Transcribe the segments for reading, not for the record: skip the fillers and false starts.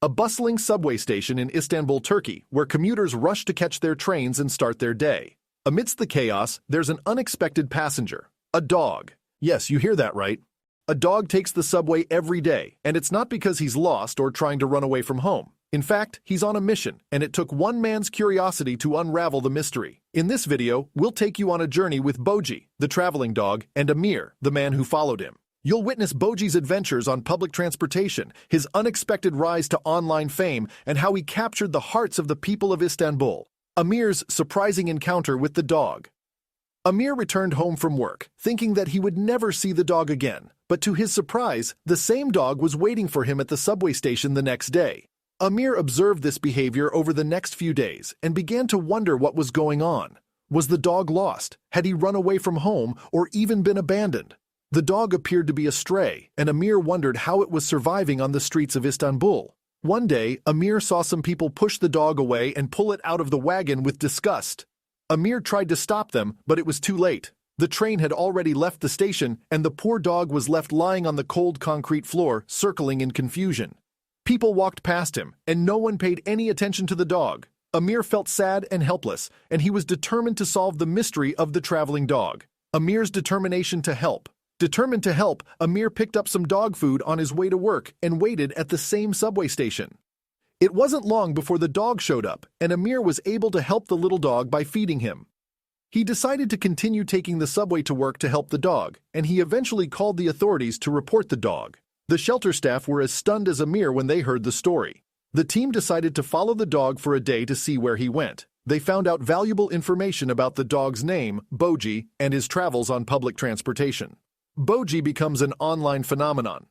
a bustling subway station in Istanbul, Turkey, where commuters rush to catch their trains and start their day. Amidst the chaos, there's an unexpected passenger, a dog. Yes, you hear that right. A dog takes the subway every day, and it's not because he's lost or trying to run away from home. In fact, he's on a mission, and it took one man's curiosity to unravel the mystery. In this video, we'll take you on a journey with Boji, the traveling dog, and Amir, the man who followed him. You'll witness Boji's adventures on public transportation, his unexpected rise to online fame, and how he captured the hearts of the people of Istanbul. Amir's surprising encounter with the dog. Amir returned home from work, thinking that he would never see the dog again. But to his surprise, the same dog was waiting for him at the subway station the next day. Amir observed this behavior over the next few days and began to wonder what was going on. Was the dog lost? Had he run away from home or even been abandoned? The dog appeared to be a stray, and Amir wondered how it was surviving on the streets of Istanbul. One day, Amir saw some people push the dog away and pull it out of the wagon with disgust. Amir tried to stop them, but it was too late. The train had already left the station, and the poor dog was left lying on the cold concrete floor, circling in confusion. People walked past him, and no one paid any attention to the dog. Amir felt sad and helpless, and he was determined to solve the mystery of the traveling dog. Amir's determination to help. Determined to help, Amir picked up some dog food on his way to work and waited at the same subway station. It wasn't long before the dog showed up, and Amir was able to help the little dog by feeding him. He decided to continue taking the subway to work to help the dog, and he eventually called the authorities to report the dog. The shelter staff were as stunned as Amir when they heard the story. The team decided to follow the dog for a day to see where he went. They found out valuable information about the dog's name, Boji, and his travels on public transportation. Boji becomes an online phenomenon.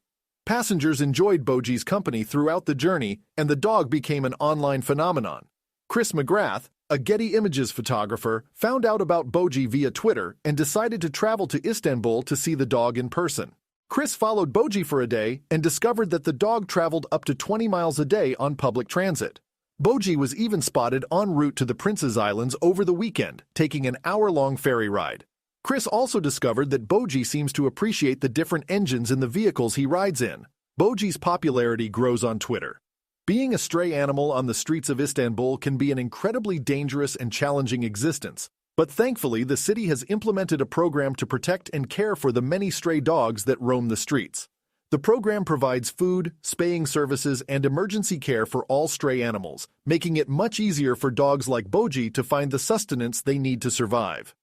Passengers enjoyed Boji's company throughout the journey, and the dog became an online phenomenon. Chris McGrath, a Getty Images photographer, found out about Boji via Twitter and decided to travel to Istanbul to see the dog in person. Chris followed Boji for a day and discovered that the dog traveled up to 20 miles a day on public transit. Boji was even spotted en route to the Prince's Islands over the weekend, taking an hour-long ferry ride. Chris also discovered that Boji seems to appreciate the different engines in the vehicles he rides in. Boji's popularity grows on Twitter. Being a stray animal on the streets of Istanbul can be an incredibly dangerous and challenging existence, but thankfully the city has implemented a program to protect and care for the many stray dogs that roam the streets. The program provides food, spaying services, and emergency care for all stray animals, making it much easier for dogs like Boji to find the sustenance they need to survive.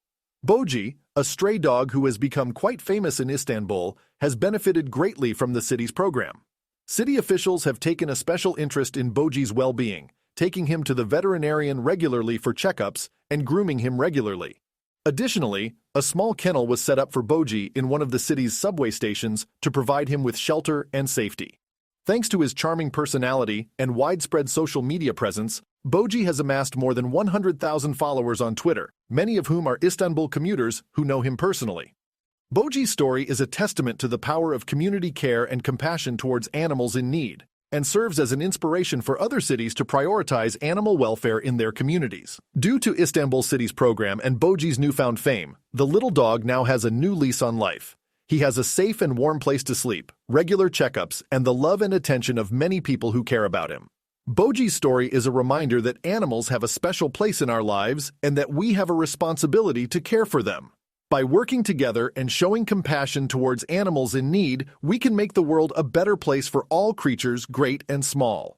Boji, a stray dog who has become quite famous in Istanbul, has benefited greatly from the city's program. City officials have taken a special interest in Boji's well-being, taking him to the veterinarian regularly for checkups and grooming him regularly. Additionally, a small kennel was set up for Boji in one of the city's subway stations to provide him with shelter and safety. Thanks to his charming personality and widespread social media presence, Boji has amassed more than 100,000 followers on Twitter, many of whom are Istanbul commuters who know him personally. Boji's story is a testament to the power of community care and compassion towards animals in need, and serves as an inspiration for other cities to prioritize animal welfare in their communities. Due to Istanbul City's program and Boji's newfound fame, the little dog now has a new lease on life. He has a safe and warm place to sleep, regular checkups, and the love and attention of many people who care about him. Boji's story is a reminder that animals have a special place in our lives and that we have a responsibility to care for them. By working together and showing compassion towards animals in need, we can make the world a better place for all creatures, great and small.